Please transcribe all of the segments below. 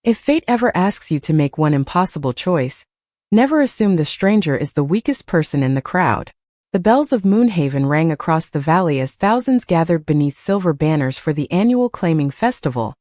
If fate ever asks you to make one impossible choice, never assume the stranger is the weakest person in the crowd. The bells of Moonhaven rang across the valley as thousands gathered beneath silver banners for the annual claiming festival,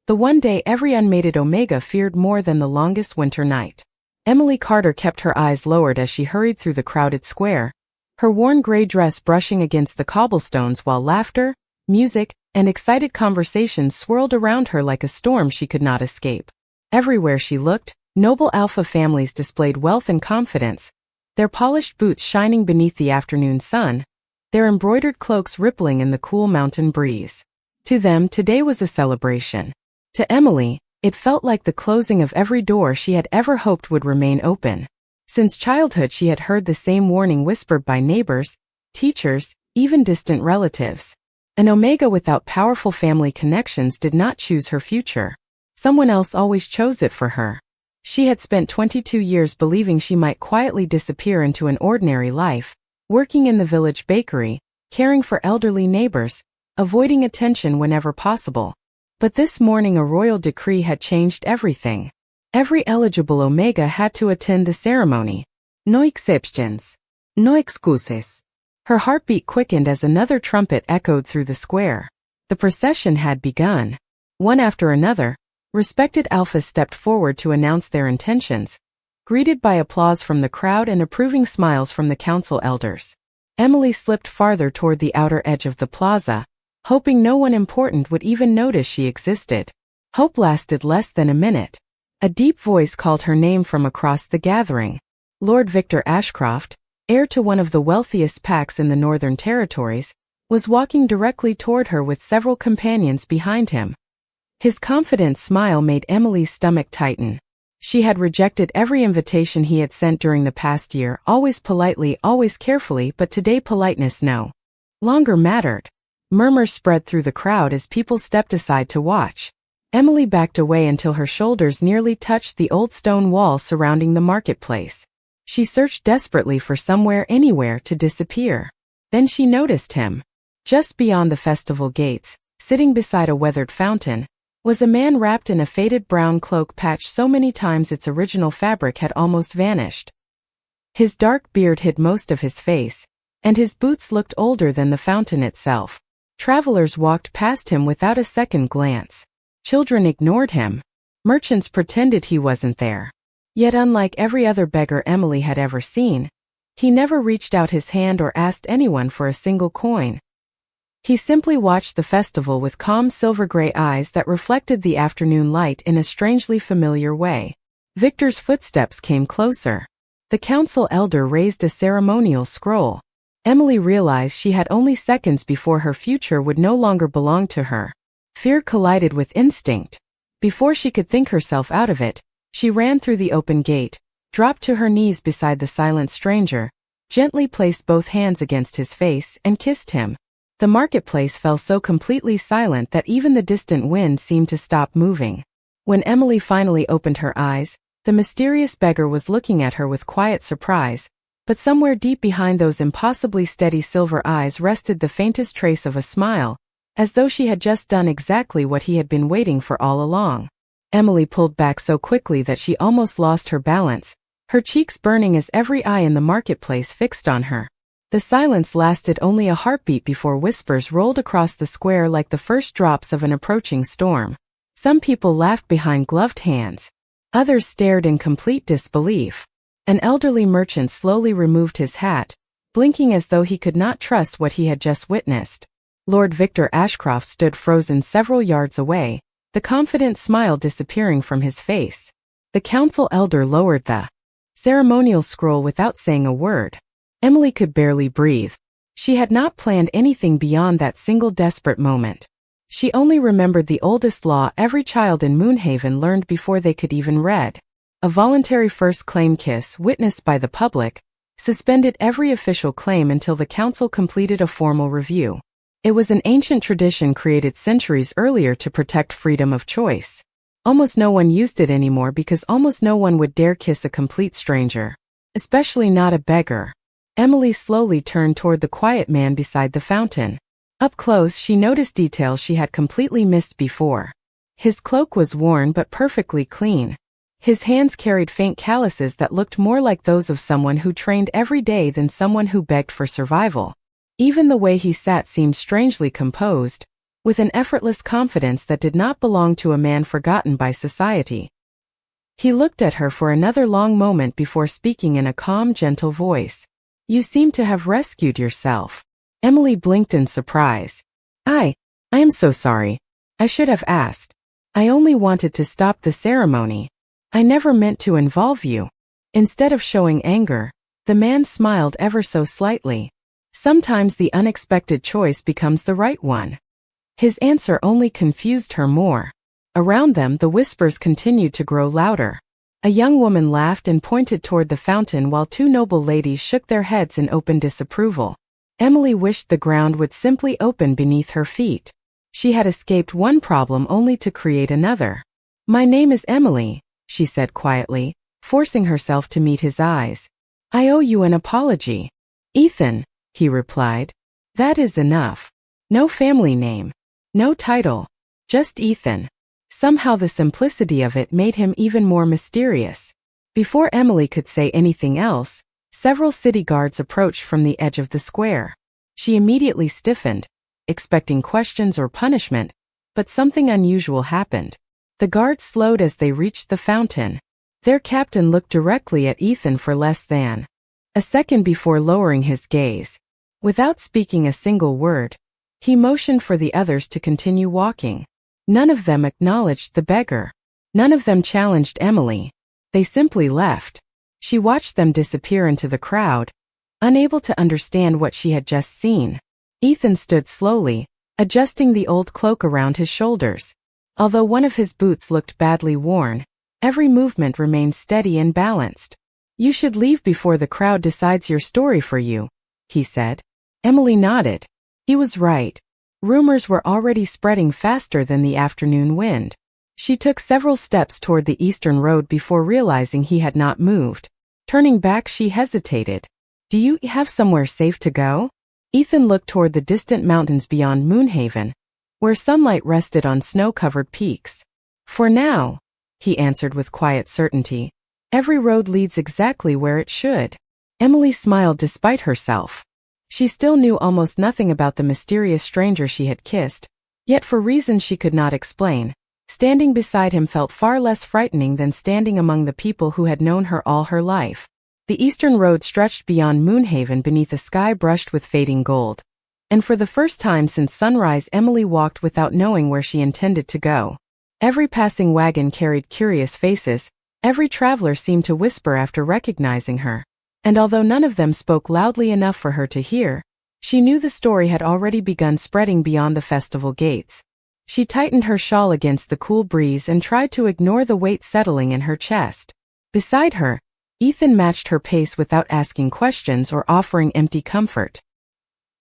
the one day every unmated Omega feared more than the longest winter night. Emily Carter kept her eyes lowered as she hurried through the crowded square, her worn gray dress brushing against the cobblestones while laughter, music, and excited conversations swirled around her like a storm she could not escape. Everywhere she looked, noble alpha families displayed wealth and confidence, their polished boots shining beneath the afternoon sun, their embroidered cloaks rippling in the cool mountain breeze. To them, today was a celebration. To Emily, it felt like the closing of every door she had ever hoped would remain open. Since childhood she had heard the same warning whispered by neighbors, teachers, even distant relatives. An Omega without powerful family connections did not choose her future. Someone else always chose it for her. She had spent 22 years believing she might quietly disappear into an ordinary life, working in the village bakery, caring for elderly neighbors, avoiding attention whenever possible. But this morning a royal decree had changed everything. Every eligible Omega had to attend the ceremony. No exceptions. No excuses. Her heartbeat quickened as another trumpet echoed through the square. The procession had begun. One after another, respected alphas stepped forward to announce their intentions, greeted by applause from the crowd and approving smiles from the council elders. Emily slipped farther toward the outer edge of the plaza, hoping no one important would even notice she existed. Hope lasted less than a minute. A deep voice called her name from across the gathering. Lord Victor Ashcroft, heir to one of the wealthiest packs in the Northern Territories, was walking directly toward her with several companions behind him. His confident smile made Emily's stomach tighten. She had rejected every invitation he had sent during the past year, always politely, always carefully, but today politeness no longer mattered. Murmurs spread through the crowd as people stepped aside to watch. Emily backed away until her shoulders nearly touched the old stone wall surrounding the marketplace. She searched desperately for somewhere, anywhere to disappear. Then she noticed him. Just beyond the festival gates, sitting beside a weathered fountain, was a man wrapped in a faded brown cloak patched so many times its original fabric had almost vanished. His dark beard hid most of his face, and his boots looked older than the fountain itself. Travelers walked past him without a second glance. Children ignored him. Merchants pretended he wasn't there. Yet unlike every other beggar Emily had ever seen, he never reached out his hand or asked anyone for a single coin. He simply watched the festival with calm silver-gray eyes that reflected the afternoon light in a strangely familiar way. Victor's footsteps came closer. The council elder raised a ceremonial scroll. Emily realized she had only seconds before her future would no longer belong to her. Fear collided with instinct. Before she could think herself out of it, she ran through the open gate, dropped to her knees beside the silent stranger, gently placed both hands against his face and kissed him. The marketplace fell so completely silent that even the distant wind seemed to stop moving. When Emily finally opened her eyes, the mysterious beggar was looking at her with quiet surprise, but somewhere deep behind those impossibly steady silver eyes rested the faintest trace of a smile, as though she had just done exactly what he had been waiting for all along. Emily pulled back so quickly that she almost lost her balance, her cheeks burning as every eye in the marketplace fixed on her. The silence lasted only a heartbeat before whispers rolled across the square like the first drops of an approaching storm. Some people laughed behind gloved hands. Others stared in complete disbelief. An elderly merchant slowly removed his hat, blinking as though he could not trust what he had just witnessed. Lord Victor Ashcroft stood frozen several yards away, the confident smile disappearing from his face. The council elder lowered the ceremonial scroll without saying a word. Emily could barely breathe. She had not planned anything beyond that single desperate moment. She only remembered the oldest law every child in Moonhaven learned before they could even read. A voluntary first claim kiss witnessed by the public suspended every official claim until the council completed a formal review. It was an ancient tradition created centuries earlier to protect freedom of choice. Almost no one used it anymore because almost no one would dare kiss a complete stranger, especially not a beggar. Emily slowly turned toward the quiet man beside the fountain. Up close she noticed details she had completely missed before. His cloak was worn but perfectly clean. His hands carried faint calluses that looked more like those of someone who trained every day than someone who begged for survival. Even the way he sat seemed strangely composed, with an effortless confidence that did not belong to a man forgotten by society. He looked at her for another long moment before speaking in a calm, gentle voice. "You seem to have rescued yourself." Emily blinked in surprise. I am so sorry. I should have asked. I only wanted to stop the ceremony. I never meant to involve you." Instead of showing anger, the man smiled ever so slightly. Sometimes the unexpected choice becomes the right one. His answer only confused her more. Around them, the whispers continued to grow louder. A young woman laughed and pointed toward the fountain while two noble ladies shook their heads in open disapproval. Emily wished the ground would simply open beneath her feet. She had escaped one problem only to create another. "My name is Emily," she said quietly, forcing herself to meet his eyes. "I owe you an apology." "Ethan," he replied. "That is enough. No family name. No title. Just Ethan." Somehow the simplicity of it made him even more mysterious. Before Emily could say anything else, several city guards approached from the edge of the square. She immediately stiffened, expecting questions or punishment, but something unusual happened. The guards slowed as they reached the fountain. Their captain looked directly at Ethan for less than a second before lowering his gaze. Without speaking a single word, he motioned for the others to continue walking. None of them acknowledged the beggar. None of them challenged Emily. They simply left. She watched them disappear into the crowd, unable to understand what she had just seen. Ethan stood slowly, adjusting the old cloak around his shoulders. Although one of his boots looked badly worn, every movement remained steady and balanced. "You should leave before the crowd decides your story for you," he said. Emily nodded. He was right. Rumors were already spreading faster than the afternoon wind. She took several steps toward the eastern road before realizing he had not moved. Turning back, she hesitated. "Do you have somewhere safe to go?" Ethan looked toward the distant mountains beyond Moonhaven, where sunlight rested on snow-covered peaks. "For now," he answered with quiet certainty, "every road leads exactly where it should." Emily smiled despite herself. She still knew almost nothing about the mysterious stranger she had kissed, yet for reasons she could not explain, standing beside him felt far less frightening than standing among the people who had known her all her life. The eastern road stretched beyond Moonhaven beneath a sky brushed with fading gold, and for the first time since sunrise Emily walked without knowing where she intended to go. Every passing wagon carried curious faces, every traveler seemed to whisper after recognizing her. And although none of them spoke loudly enough for her to hear, she knew the story had already begun spreading beyond the festival gates. She tightened her shawl against the cool breeze and tried to ignore the weight settling in her chest. Beside her, Ethan matched her pace without asking questions or offering empty comfort.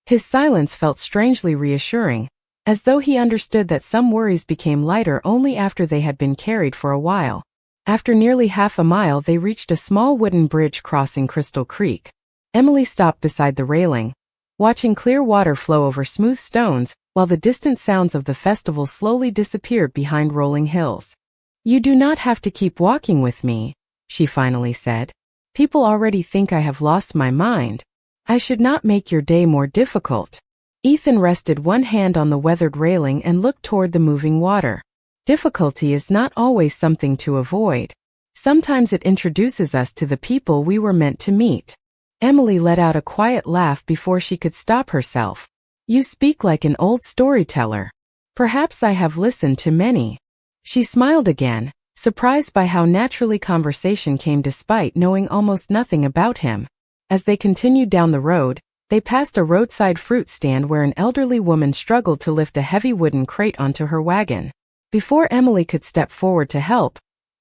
His silence felt strangely reassuring, as though he understood that some worries became lighter only after they had been carried for a while. After nearly half a mile, they reached a small wooden bridge crossing Crystal Creek. Emily stopped beside the railing, watching clear water flow over smooth stones, while the distant sounds of the festival slowly disappeared behind rolling hills. "You do not have to keep walking with me," she finally said. "People already think I have lost my mind. I should not make your day more difficult." Ethan rested one hand on the weathered railing and looked toward the moving water. Difficulty is not always something to avoid. Sometimes it introduces us to the people we were meant to meet. Emily let out a quiet laugh before she could stop herself. "You speak like an old storyteller. Perhaps I have listened to many." She smiled again, surprised by how naturally conversation came despite knowing almost nothing about him. As they continued down the road, they passed a roadside fruit stand where an elderly woman struggled to lift a heavy wooden crate onto her wagon. Before Emily could step forward to help,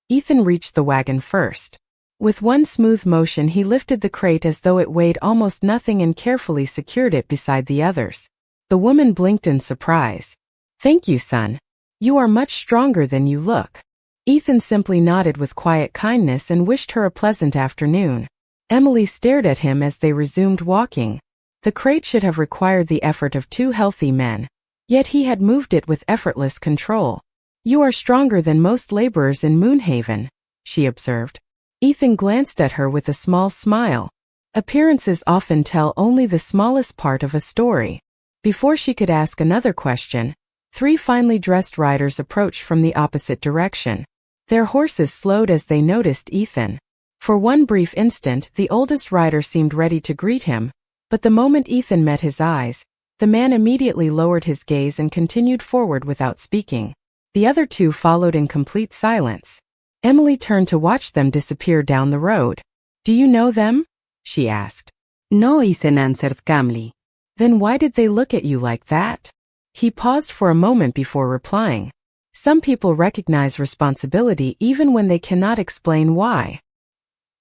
Ethan reached the wagon first. With one smooth motion he lifted the crate as though it weighed almost nothing and carefully secured it beside the others. The woman blinked in surprise. "Thank you, son. You are much stronger than you look." Ethan simply nodded with quiet kindness and wished her a pleasant afternoon. Emily stared at him as they resumed walking. The crate should have required the effort of two healthy men, yet he had moved it with effortless control. You are stronger than most laborers in Moonhaven, she observed. Ethan glanced at her with a small smile. Appearances often tell only the smallest part of a story. Before she could ask another question, 3 finely dressed riders approached from the opposite direction. Their horses slowed as they noticed Ethan. For one brief instant, the oldest rider seemed ready to greet him, but the moment Ethan met his eyes, the man immediately lowered his gaze and continued forward without speaking. The other 2 followed in complete silence. Emily turned to watch them disappear down the road. Do you know them? She asked. No, Ethan answered calmly. Then why did they look at you like that? He paused for a moment before replying. Some people recognize responsibility even when they cannot explain why.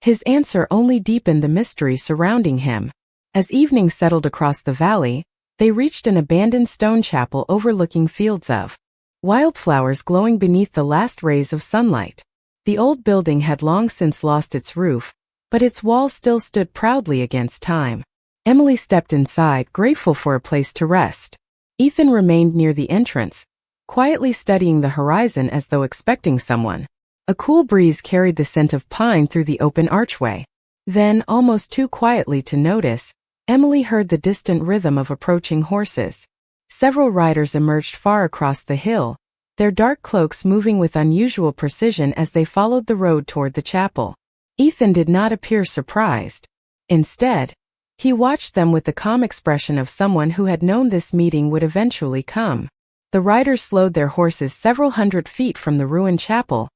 His answer only deepened the mystery surrounding him. As evening settled across the valley, they reached an abandoned stone chapel overlooking fields of wildflowers glowing beneath the last rays of sunlight. The old building had long since lost its roof, but its walls still stood proudly against time. Emily stepped inside, grateful for a place to rest. Ethan remained near the entrance, quietly studying the horizon as though expecting someone. A cool breeze carried the scent of pine through the open archway. Then, almost too quietly to notice, Emily heard the distant rhythm of approaching horses. Several riders emerged far across the hill, their dark cloaks moving with unusual precision as they followed the road toward the chapel. Ethan did not appear surprised. Instead, he watched them with the calm expression of someone who had known this meeting would eventually come. The riders slowed their horses several hundred feet from the ruined chapel,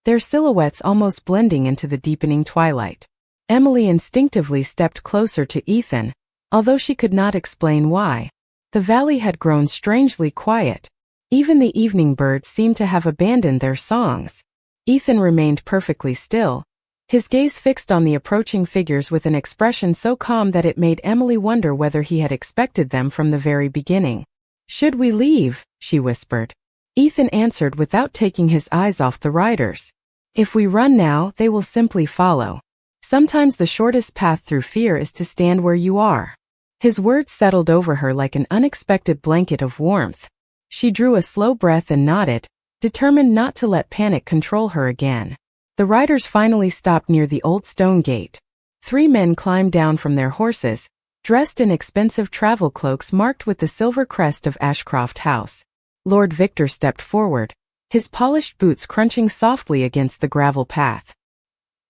their silhouettes almost blending into the deepening twilight. Emily instinctively stepped closer to Ethan, although she could not explain why. The valley had grown strangely quiet. Even the evening birds seemed to have abandoned their songs. Ethan remained perfectly still, his gaze fixed on the approaching figures with an expression so calm that it made Emily wonder whether he had expected them from the very beginning. Should we leave? She whispered. Ethan answered without taking his eyes off the riders. If we run now, they will simply follow. Sometimes the shortest path through fear is to stand where you are. His words settled over her like an unexpected blanket of warmth. She drew a slow breath and nodded, determined not to let panic control her again. The riders finally stopped near the old stone gate. 3 men climbed down from their horses, dressed in expensive travel cloaks marked with the silver crest of Ashcroft House. Lord Victor stepped forward, his polished boots crunching softly against the gravel path.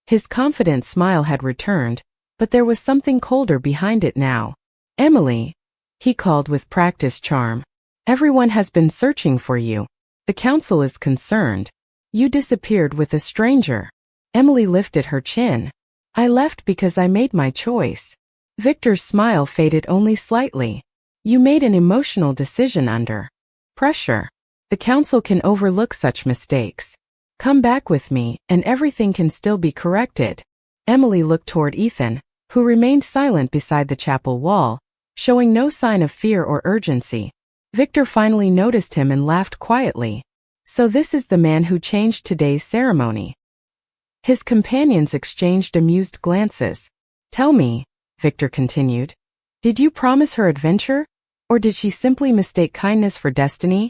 His confident smile had returned, but there was something colder behind it now. Emily, he called with practiced charm. Everyone has been searching for you. The council is concerned. You disappeared with a stranger. Emily lifted her chin. I left because I made my choice. Victor's smile faded only slightly. You made an emotional decision under pressure. The council can overlook such mistakes. Come back with me, and everything can still be corrected. Emily looked toward Ethan, who remained silent beside the chapel wall, showing no sign of fear or urgency. Victor finally noticed him and laughed quietly. So this is the man who changed today's ceremony. His companions exchanged amused glances. Tell me, Victor continued, did you promise her adventure, or did she simply mistake kindness for destiny?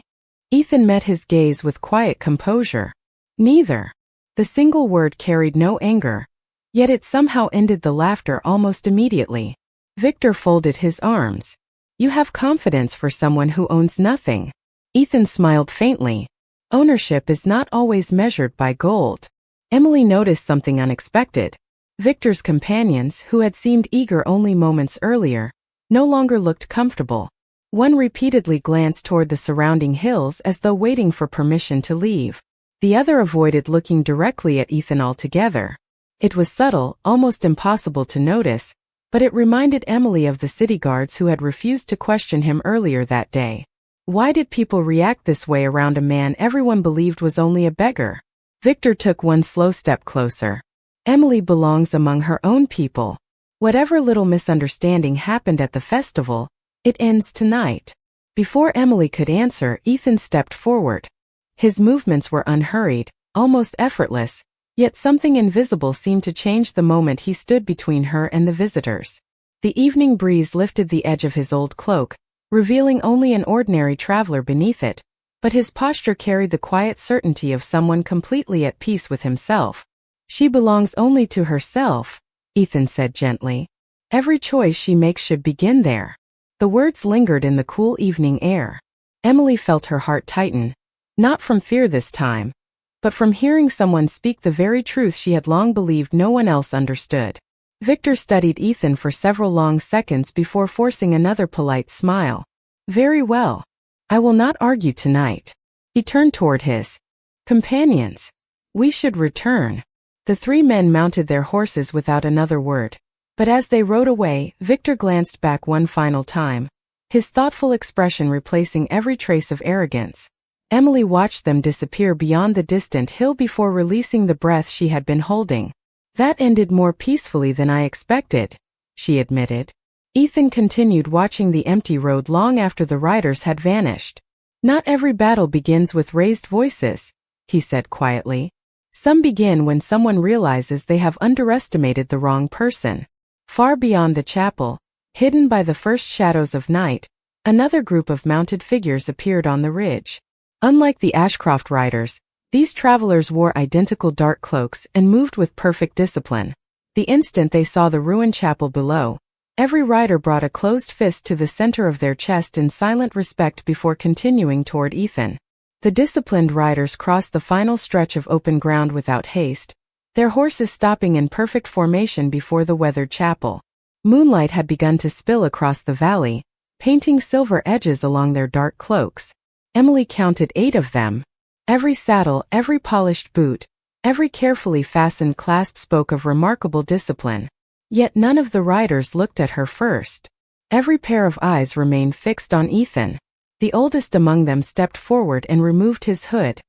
Ethan met his gaze with quiet composure. Neither. The single word carried no anger, yet it somehow ended the laughter almost immediately. Victor folded his arms. You have confidence for someone who owns nothing. Ethan smiled faintly. Ownership is not always measured by gold. Emily noticed something unexpected. Victor's companions, who had seemed eager only moments earlier, no longer looked comfortable. One repeatedly glanced toward the surrounding hills as though waiting for permission to leave. The other avoided looking directly at Ethan altogether. It was subtle, almost impossible to notice, but it reminded Emily of the city guards who had refused to question him earlier that day. Why did people react this way around a man everyone believed was only a beggar? Victor took one slow step closer. Emily belongs among her own people. Whatever little misunderstanding happened at the festival, it ends tonight. Before Emily could answer, Ethan stepped forward. His movements were unhurried, almost effortless, yet something invisible seemed to change the moment he stood between her and the visitors. The evening breeze lifted the edge of his old cloak, revealing only an ordinary traveler beneath it, but his posture carried the quiet certainty of someone completely at peace with himself. "She belongs only to herself," Ethan said gently. "Every choice she makes should begin there." The words lingered in the cool evening air. Emily felt her heart tighten, not from fear this time, but from hearing someone speak the very truth she had long believed no one else understood. Victor studied Ethan for several long seconds before forcing another polite smile. "Very well. I will not argue tonight." He turned toward his companions. "We should return." The three men mounted their horses without another word. But as they rode away, Victor glanced back one final time, his thoughtful expression replacing every trace of arrogance. Emily watched them disappear beyond the distant hill before releasing the breath she had been holding. "That ended more peacefully than I expected," she admitted. Ethan continued watching the empty road long after the riders had vanished. "Not every battle begins with raised voices," he said quietly. "Some begin when someone realizes they have underestimated the wrong person." Far beyond the chapel, hidden by the first shadows of night, another group of mounted figures appeared on the ridge. Unlike the Ashcroft riders, these travelers wore identical dark cloaks and moved with perfect discipline. The instant they saw the ruined chapel below, every rider brought a closed fist to the center of their chest in silent respect before continuing toward Ethan. The disciplined riders crossed the final stretch of open ground without haste, their horses stopping in perfect formation before the weathered chapel. Moonlight had begun to spill across the valley, painting silver edges along their dark cloaks. Emily counted 8 of them. Every saddle, every polished boot, every carefully fastened clasp spoke of remarkable discipline. Yet none of the riders looked at her first. Every pair of eyes remained fixed on Ethan. The oldest among them stepped forward and removed his hood.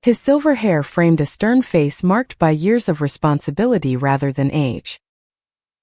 His silver hair framed a stern face marked by years of responsibility rather than age.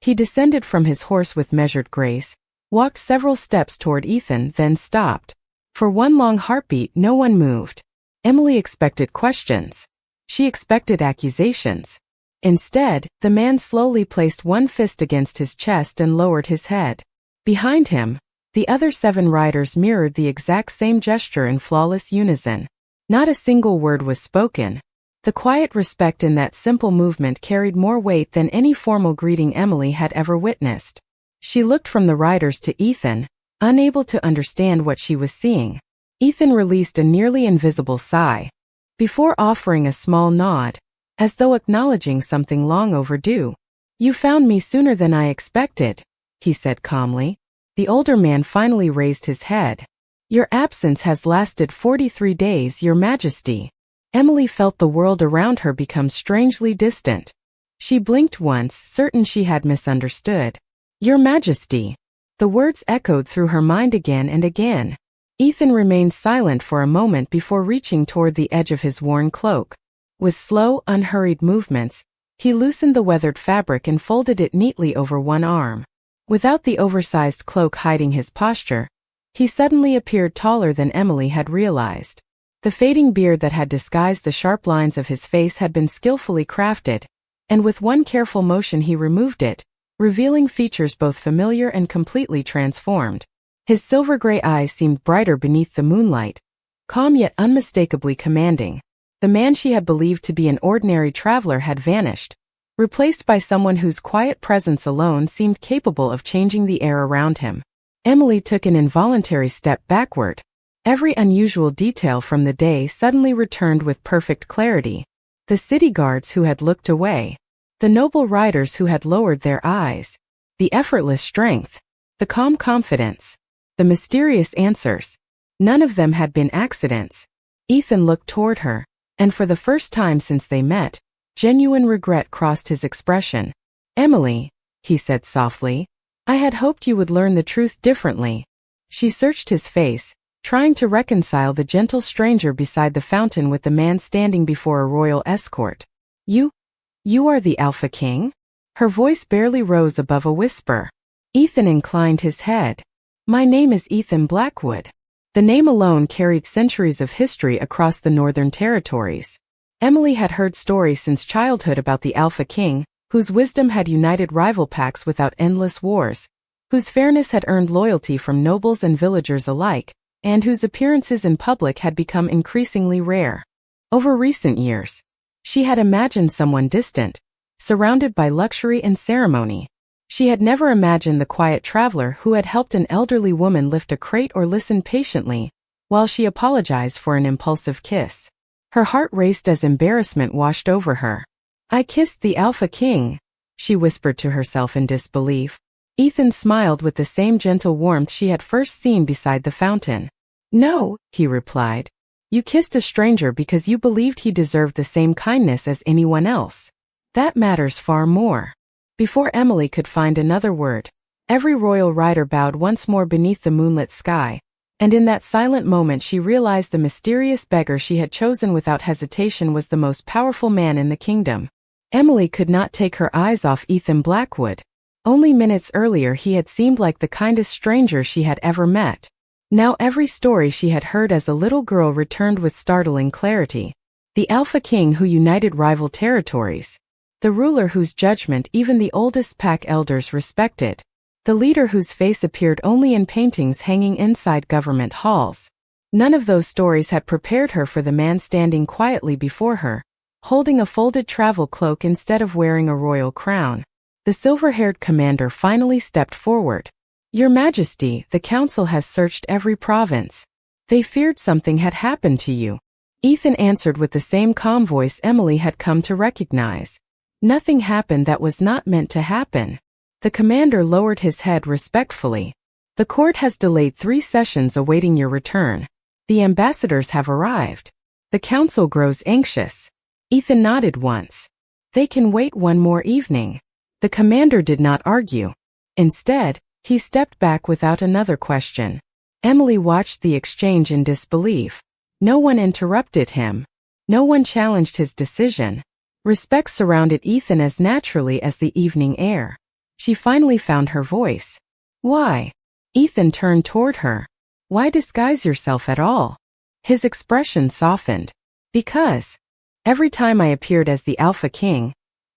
He descended from his horse with measured grace, walked several steps toward Ethan, then stopped. For one long heartbeat, no one moved. Emily expected questions. She expected accusations. Instead, the man slowly placed one fist against his chest and lowered his head. Behind him, the other 7 riders mirrored the exact same gesture in flawless unison. Not a single word was spoken. The quiet respect in that simple movement carried more weight than any formal greeting Emily had ever witnessed. She looked from the riders to Ethan, unable to understand what she was seeing. Ethan released a nearly invisible sigh, before offering a small nod, as though acknowledging something long overdue. "You found me sooner than I expected," he said calmly. The older man finally raised his head. "Your absence has lasted 43 days, Your Majesty." Emily felt the world around her become strangely distant. She blinked once, certain she had misunderstood. "Your Majesty." The words echoed through her mind again and again. Ethan remained silent for a moment before reaching toward the edge of his worn cloak. With slow, unhurried movements, he loosened the weathered fabric and folded it neatly over one arm. Without the oversized cloak hiding his posture, he suddenly appeared taller than Emily had realized. The fading beard that had disguised the sharp lines of his face had been skillfully crafted, and with one careful motion he removed it, revealing features both familiar and completely transformed. His silver-gray eyes seemed brighter beneath the moonlight, calm yet unmistakably commanding. The man she had believed to be an ordinary traveler had vanished, replaced by someone whose quiet presence alone seemed capable of changing the air around him. Emily took an involuntary step backward. Every unusual detail from the day suddenly returned with perfect clarity. The city guards who had looked away, the noble riders who had lowered their eyes, the effortless strength, the calm confidence, the mysterious answers. None of them had been accidents. Ethan looked toward her, and for the first time since they met, genuine regret crossed his expression. "Emily," he said softly, "I had hoped you would learn the truth differently." She searched his face, trying to reconcile the gentle stranger beside the fountain with the man standing before a royal escort. You are the Alpha King?" Her voice barely rose above a whisper. Ethan inclined his head. "My name is Ethan Blackwood." The name alone carried centuries of history across the Northern Territories. Emily had heard stories since childhood about the Alpha King, whose wisdom had united rival packs without endless wars, whose fairness had earned loyalty from nobles and villagers alike, and whose appearances in public had become increasingly rare. Over recent years, she had imagined someone distant, surrounded by luxury and ceremony. She had never imagined the quiet traveler who had helped an elderly woman lift a crate or listened patiently while she apologized for an impulsive kiss. Her heart raced as embarrassment washed over her. "I kissed the Alpha King," she whispered to herself in disbelief. Ethan smiled with the same gentle warmth she had first seen beside the fountain. "No," he replied. "You kissed a stranger because you believed he deserved the same kindness as anyone else. That matters far more." Before Emily could find another word, every royal rider bowed once more beneath the moonlit sky, and in that silent moment she realized the mysterious beggar she had chosen without hesitation was the most powerful man in the kingdom. Emily could not take her eyes off Ethan Blackwood. Only minutes earlier he had seemed like the kindest stranger she had ever met. Now every story she had heard as a little girl returned with startling clarity. The Alpha King who united rival territories. The ruler whose judgment even the oldest pack elders respected. The leader whose face appeared only in paintings hanging inside government halls. None of those stories had prepared her for the man standing quietly before her, holding a folded travel cloak instead of wearing a royal crown. The silver-haired commander finally stepped forward. "Your Majesty, the council has searched every province. They feared something had happened to you." Ethan answered with the same calm voice Emily had come to recognize. "Nothing happened that was not meant to happen." The commander lowered his head respectfully. "The court has delayed 3 sessions awaiting your return. The ambassadors have arrived. The council grows anxious." Ethan nodded once. "They can wait one more evening." The commander did not argue. Instead, he stepped back without another question. Emily watched the exchange in disbelief. No one interrupted him. No one challenged his decision. Respect surrounded Ethan as naturally as the evening air. She finally found her voice. "Why?" Ethan turned toward her. "Why disguise yourself at all?" His expression softened. "Because every time I appeared as the Alpha King,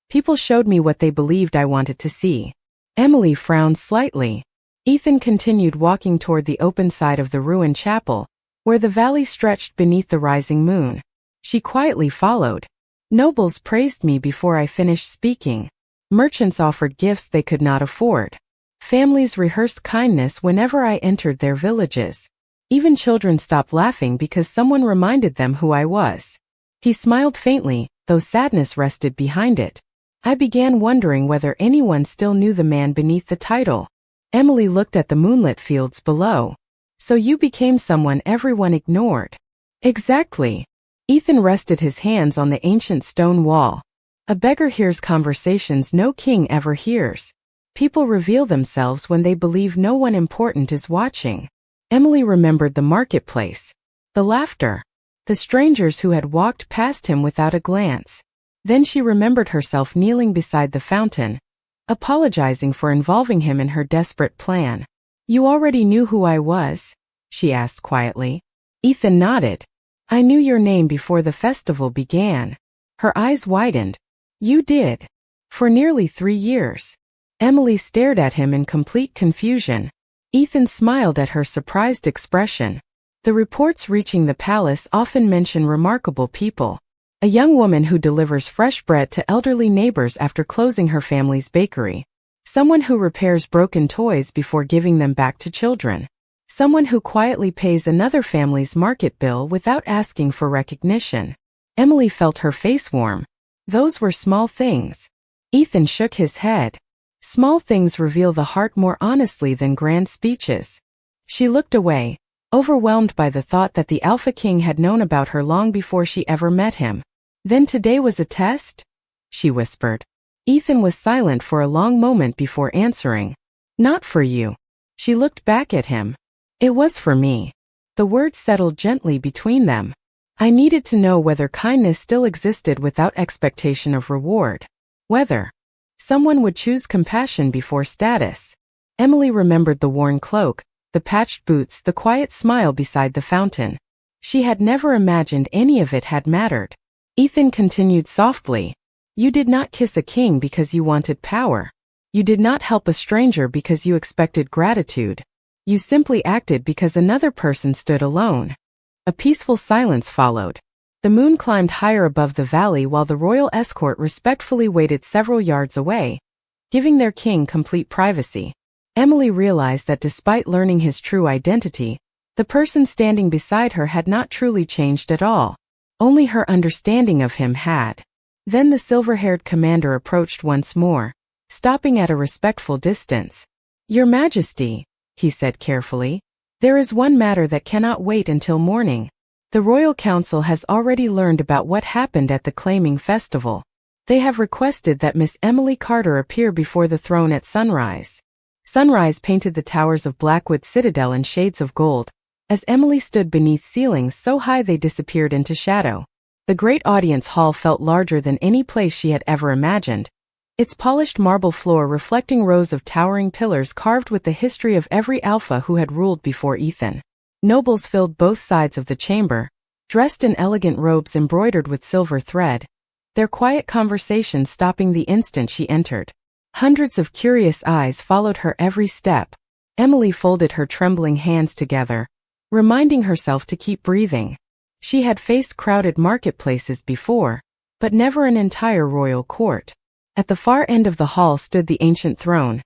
people showed me what they believed I wanted to see." Emily frowned slightly. Ethan continued walking toward the open side of the ruined chapel, where the valley stretched beneath the rising moon. She quietly followed. "Nobles praised me before I finished speaking. Merchants offered gifts they could not afford. Families rehearsed kindness whenever I entered their villages. Even children stopped laughing because someone reminded them who I was." He smiled faintly, though sadness rested behind it. "I began wondering whether anyone still knew the man beneath the title." Emily looked at the moonlit fields below. "So you became someone everyone ignored." "Exactly." Ethan rested his hands on the ancient stone wall. "A beggar hears conversations no king ever hears. People reveal themselves when they believe no one important is watching." Emily remembered the marketplace, the laughter, the strangers who had walked past him without a glance. Then she remembered herself kneeling beside the fountain, apologizing for involving him in her desperate plan. "You already knew who I was?" she asked quietly. Ethan nodded. "I knew your name before the festival began." Her eyes widened. "You did? For nearly 3 years." Emily stared at him in complete confusion. Ethan smiled at her surprised expression. "The reports reaching the palace often mention remarkable people. A young woman who delivers fresh bread to elderly neighbors after closing her family's bakery. Someone who repairs broken toys before giving them back to children. Someone who quietly pays another family's market bill without asking for recognition." Emily felt her face warm. Those were small things. Ethan shook his head. "Small things reveal the heart more honestly than grand speeches." She looked away, overwhelmed by the thought that the Alpha King had known about her long before she ever met him. "Then today was a test?" she whispered. Ethan was silent for a long moment before answering. "Not for you." She looked back at him. "It was for me." The words settled gently between them. "I needed to know whether kindness still existed without expectation of reward. Whether someone would choose compassion before status." Emily remembered the worn cloak, the patched boots, the quiet smile beside the fountain. She had never imagined any of it had mattered. Ethan continued softly. "You did not kiss a king because you wanted power. You did not help a stranger because you expected gratitude. You simply acted because another person stood alone. A peaceful silence followed. The moon climbed higher above the valley while the royal escort respectfully waited several yards away, giving their king complete privacy. Emily realized that despite learning his true identity, the person standing beside her had not truly changed at all. Only her understanding of him had. Then the silver-haired commander approached once more, stopping at a respectful distance. "Your Majesty," he said carefully, "there is one matter that cannot wait until morning. The Royal Council has already learned about what happened at the claiming festival. They have requested that Miss Emily Carter appear before the throne at sunrise." Sunrise painted the towers of Blackwood Citadel in shades of gold, as Emily stood beneath ceilings so high they disappeared into shadow. The great audience hall felt larger than any place she had ever imagined, its polished marble floor reflecting rows of towering pillars carved with the history of every alpha who had ruled before Ethan. Nobles filled both sides of the chamber, dressed in elegant robes embroidered with silver thread, their quiet conversation stopping the instant she entered. Hundreds of curious eyes followed her every step. Emily folded her trembling hands together, reminding herself to keep breathing. She had faced crowded marketplaces before, but never an entire royal court. At the far end of the hall stood the ancient throne,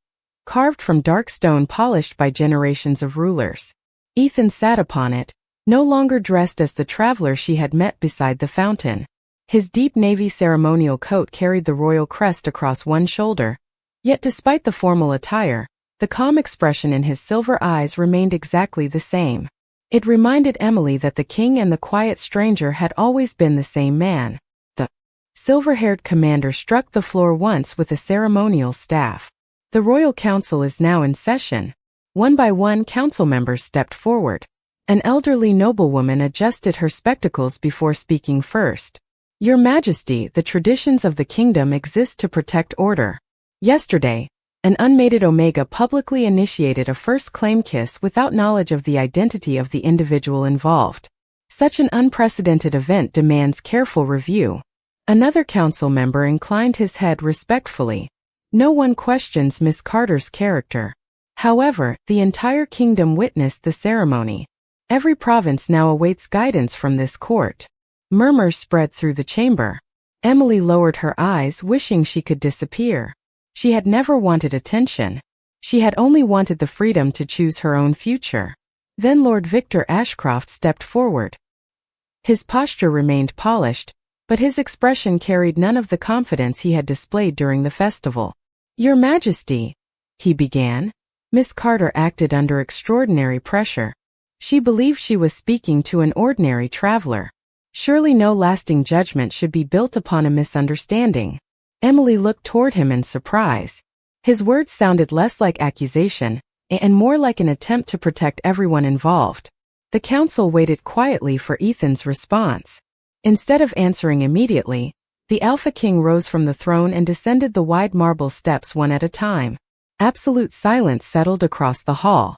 carved from dark stone polished by generations of rulers. Ethan sat upon it, no longer dressed as the traveler she had met beside the fountain. His deep navy ceremonial coat carried the royal crest across one shoulder, yet despite the formal attire, the calm expression in his silver eyes remained exactly the same. It reminded Emily that the king and the quiet stranger had always been the same man. The silver-haired commander struck the floor once with a ceremonial staff. "The Royal Council is now in session." One by one, council members stepped forward. An elderly noblewoman adjusted her spectacles before speaking first. "Your Majesty, the traditions of the kingdom exist to protect order. Yesterday, an unmated Omega publicly initiated a first claim kiss without knowledge of the identity of the individual involved. Such an unprecedented event demands careful review." Another council member inclined his head respectfully. "No one questions Miss Carter's character. However, the entire kingdom witnessed the ceremony. Every province now awaits guidance from this court." Murmurs spread through the chamber. Emily lowered her eyes, wishing she could disappear. She had never wanted attention. She had only wanted the freedom to choose her own future. Then Lord Victor Ashcroft stepped forward. His posture remained polished, but his expression carried none of the confidence he had displayed during the festival. "Your Majesty," he began. Miss Carter acted under extraordinary pressure. She believed she was speaking to an ordinary traveler. Surely no lasting judgment should be built upon a misunderstanding. Emily looked toward him in surprise. His words sounded less like accusation, and more like an attempt to protect everyone involved. The council waited quietly for Ethan's response. Instead of answering immediately, the Alpha King rose from the throne and descended the wide marble steps one at a time. Absolute silence settled across the hall.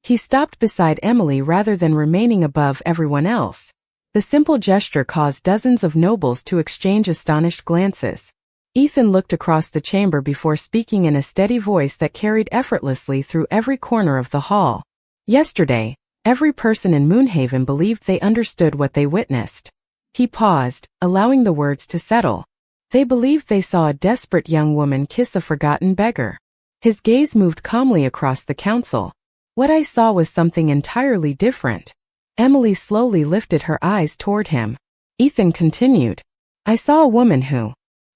He stopped beside Emily rather than remaining above everyone else. The simple gesture caused dozens of nobles to exchange astonished glances. Ethan looked across the chamber before speaking in a steady voice that carried effortlessly through every corner of the hall. "Yesterday, every person in Moonhaven believed they understood what they witnessed." He paused, allowing the words to settle. "They believed they saw a desperate young woman kiss a forgotten beggar." His gaze moved calmly across the council. "What I saw was something entirely different." Emily slowly lifted her eyes toward him. Ethan continued, "I saw a woman who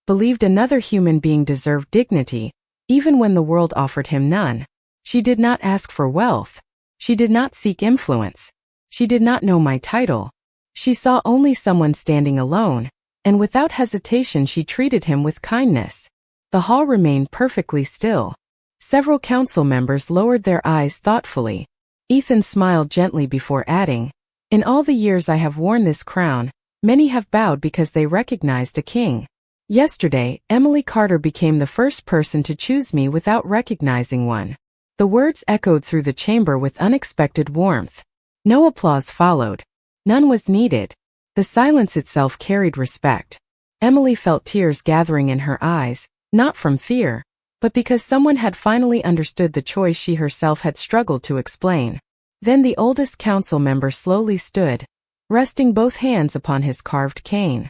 believed another human being deserved dignity, even when the world offered him none. She did not ask for wealth. She did not seek influence. She did not know my title. She saw only someone standing alone, and without hesitation she treated him with kindness." The hall remained perfectly still. Several council members lowered their eyes thoughtfully. Ethan smiled gently before adding, "In all the years I have worn this crown, many have bowed because they recognized a king. Yesterday, Emily Carter became the first person to choose me without recognizing one." The words echoed through the chamber with unexpected warmth. No applause followed. None was needed. The silence itself carried respect. Emily felt tears gathering in her eyes, not from fear, but because someone had finally understood the choice she herself had struggled to explain. Then the oldest council member slowly stood, resting both hands upon his carved cane.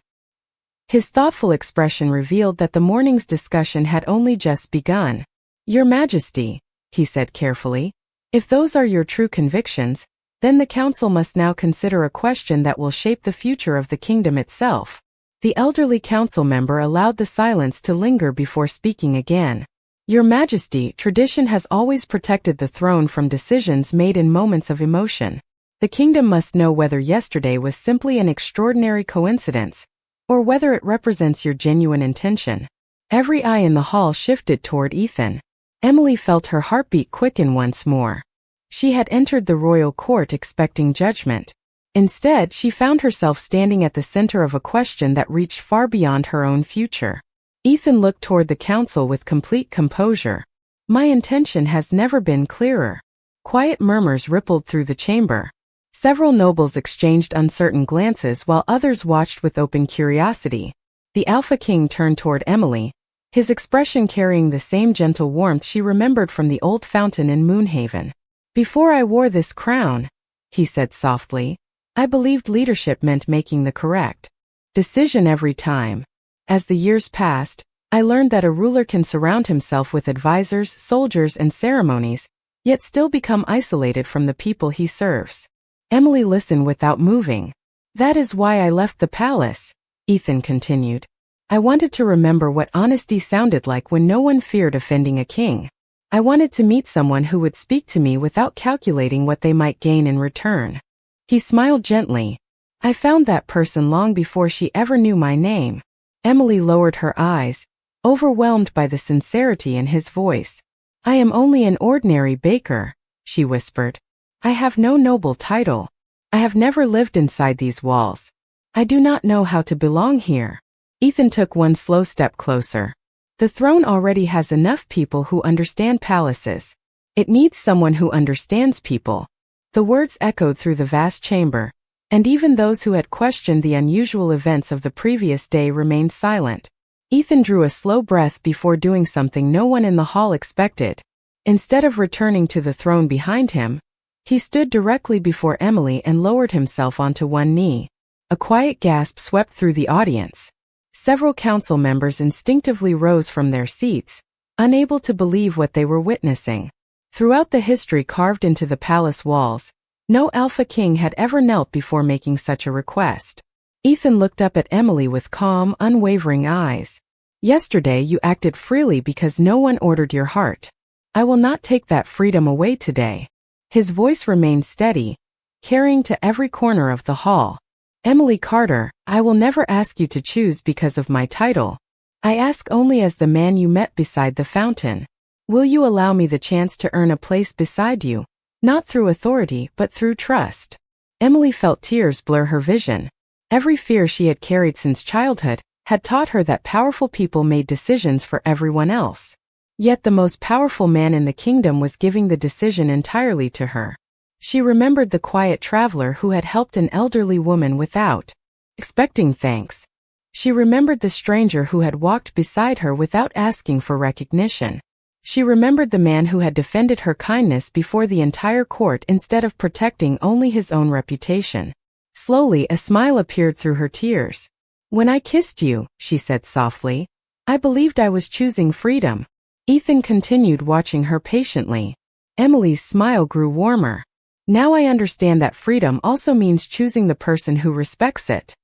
His thoughtful expression revealed that the morning's discussion had only just begun. "Your Majesty," he said carefully, "if those are your true convictions, then the council must now consider a question that will shape the future of the kingdom itself." The elderly council member allowed the silence to linger before speaking again. "Your Majesty, tradition has always protected the throne from decisions made in moments of emotion. The kingdom must know whether yesterday was simply an extraordinary coincidence, or whether it represents your genuine intention." Every eye in the hall shifted toward Ethan. Emily felt her heartbeat quicken once more. She had entered the royal court expecting judgment. Instead, she found herself standing at the center of a question that reached far beyond her own future. Ethan looked toward the council with complete composure. "My intention has never been clearer." Quiet murmurs rippled through the chamber. Several nobles exchanged uncertain glances while others watched with open curiosity. The Alpha King turned toward Emily, his expression carrying the same gentle warmth she remembered from the old fountain in Moonhaven. "Before I wore this crown," he said softly, "I believed leadership meant making the correct decision every time. As the years passed, I learned that a ruler can surround himself with advisors, soldiers, and ceremonies, yet still become isolated from the people he serves." Emily listened without moving. "That is why I left the palace," Ethan continued. "I wanted to remember what honesty sounded like when no one feared offending a king. I wanted to meet someone who would speak to me without calculating what they might gain in return." He smiled gently. "I found that person long before she ever knew my name." Emily lowered her eyes, overwhelmed by the sincerity in his voice. "I am only an ordinary baker," she whispered. "I have no noble title. I have never lived inside these walls. I do not know how to belong here." Ethan took one slow step closer. "The throne already has enough people who understand palaces. It needs someone who understands people." The words echoed through the vast chamber, and even those who had questioned the unusual events of the previous day remained silent. Ethan drew a slow breath before doing something no one in the hall expected. Instead of returning to the throne behind him, he stood directly before Emily and lowered himself onto one knee. A quiet gasp swept through the audience. Several council members instinctively rose from their seats, unable to believe what they were witnessing. Throughout the history carved into the palace walls, no Alpha King had ever knelt before making such a request. Ethan looked up at Emily with calm, unwavering eyes. "Yesterday you acted freely because no one ordered your heart. I will not take that freedom away today." His voice remained steady, carrying to every corner of the hall. "Emily Carter, I will never ask you to choose because of my title. I ask only as the man you met beside the fountain. Will you allow me the chance to earn a place beside you, not through authority but through trust?" Emily felt tears blur her vision. Every fear she had carried since childhood had taught her that powerful people made decisions for everyone else. Yet the most powerful man in the kingdom was giving the decision entirely to her. She remembered the quiet traveler who had helped an elderly woman without expecting thanks. She remembered the stranger who had walked beside her without asking for recognition. She remembered the man who had defended her kindness before the entire court instead of protecting only his own reputation. Slowly, a smile appeared through her tears. "When I kissed you," she said softly, "I believed I was choosing freedom." Ethan continued watching her patiently. Emily's smile grew warmer. "Now I understand that freedom also means choosing the person who respects it."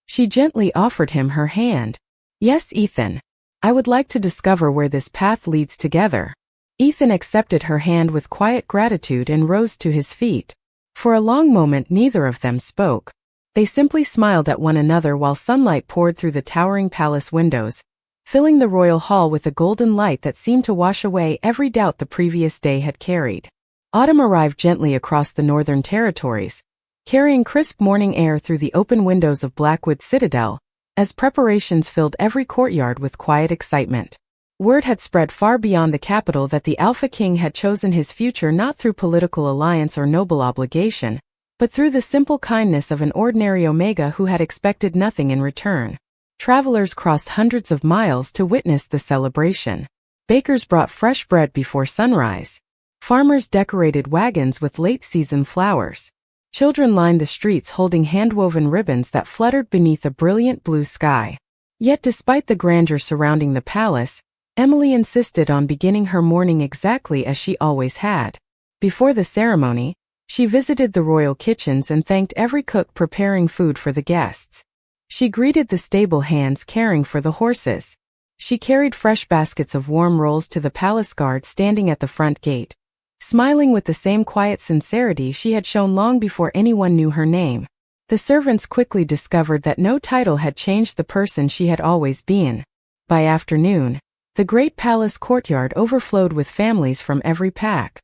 She gently offered him her hand. "Yes, Ethan. I would like to discover where this path leads together." Ethan accepted her hand with quiet gratitude and rose to his feet. For a long moment neither of them spoke. They simply smiled at one another while sunlight poured through the towering palace windows, filling the royal hall with a golden light that seemed to wash away every doubt the previous day had carried. Autumn arrived gently across the northern territories, carrying crisp morning air through the open windows of Blackwood Citadel, as preparations filled every courtyard with quiet excitement. Word had spread far beyond the capital that the Alpha King had chosen his future not through political alliance or noble obligation, but through the simple kindness of an ordinary Omega who had expected nothing in return. Travelers crossed hundreds of miles to witness the celebration. Bakers brought fresh bread before sunrise. Farmers decorated wagons with late-season flowers. Children lined the streets holding hand-woven ribbons that fluttered beneath a brilliant blue sky. Yet despite the grandeur surrounding the palace, Emily insisted on beginning her morning exactly as she always had. Before the ceremony, she visited the royal kitchens and thanked every cook preparing food for the guests. She greeted the stable hands caring for the horses. She carried fresh baskets of warm rolls to the palace guard standing at the front gate, smiling with the same quiet sincerity she had shown long before anyone knew her name. The servants quickly discovered that no title had changed the person she had always been. By afternoon, the great palace courtyard overflowed with families from every pack.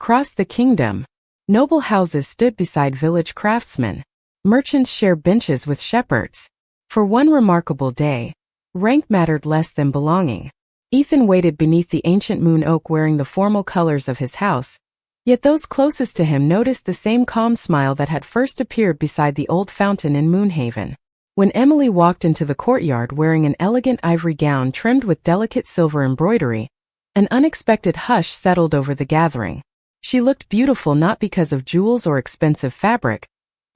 Across the kingdom, noble houses stood beside village craftsmen. Merchants shared benches with shepherds. For one remarkable day, rank mattered less than belonging. Ethan waited beneath the ancient moon oak wearing the formal colors of his house, yet those closest to him noticed the same calm smile that had first appeared beside the old fountain in Moonhaven. When Emily walked into the courtyard wearing an elegant ivory gown trimmed with delicate silver embroidery, an unexpected hush settled over the gathering. She looked beautiful not because of jewels or expensive fabric,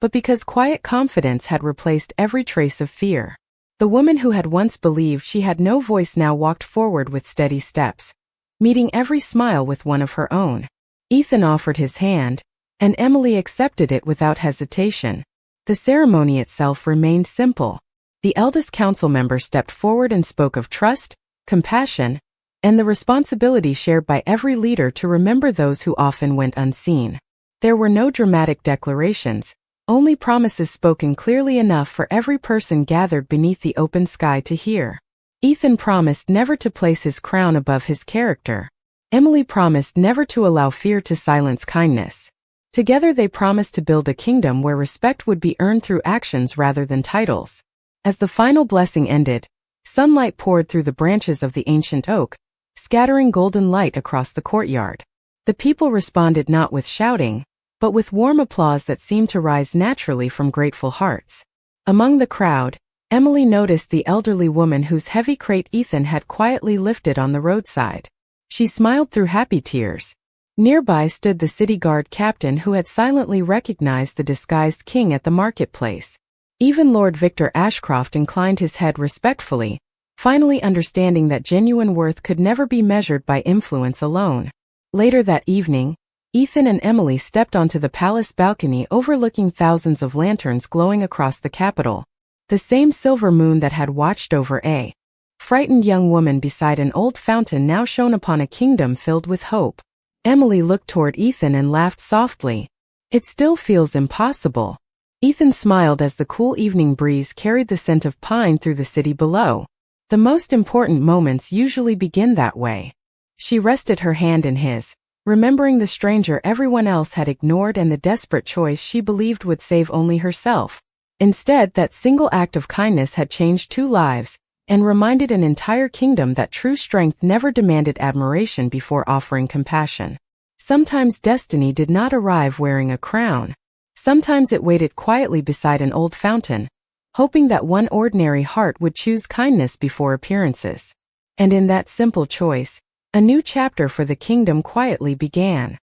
but because quiet confidence had replaced every trace of fear. The woman who had once believed she had no voice now walked forward with steady steps, meeting every smile with one of her own. Ethan offered his hand, and Emily accepted it without hesitation. The ceremony itself remained simple. The eldest council member stepped forward and spoke of trust, compassion, and the responsibility shared by every leader to remember those who often went unseen. There were no dramatic declarations, only promises spoken clearly enough for every person gathered beneath the open sky to hear. Ethan promised never to place his crown above his character. Emily promised never to allow fear to silence kindness. Together they promised to build a kingdom where respect would be earned through actions rather than titles. As the final blessing ended, sunlight poured through the branches of the ancient oak, scattering golden light across the courtyard. The people responded not with shouting, but with warm applause that seemed to rise naturally from grateful hearts. Among the crowd, Emily noticed the elderly woman whose heavy crate Ethan had quietly lifted on the roadside. She smiled through happy tears. Nearby stood the city guard captain who had silently recognized the disguised king at the marketplace. Even Lord Victor Ashcroft inclined his head respectfully, finally understanding that genuine worth could never be measured by influence alone. Later that evening, Ethan and Emily stepped onto the palace balcony overlooking thousands of lanterns glowing across the capital, the same silver moon that had watched over a frightened young woman beside an old fountain now shone upon a kingdom filled with hope. Emily looked toward Ethan and laughed softly. It still feels impossible. Ethan smiled as the cool evening breeze carried the scent of pine through the city below. The most important moments usually begin that way. She rested her hand in his, remembering the stranger everyone else had ignored and the desperate choice she believed would save only herself. Instead, that single act of kindness had changed 2 lives, and reminded an entire kingdom that true strength never demanded admiration before offering compassion. Sometimes destiny did not arrive wearing a crown. Sometimes it waited quietly beside an old fountain, hoping that one ordinary heart would choose kindness before appearances. And in that simple choice, a new chapter for the kingdom quietly began.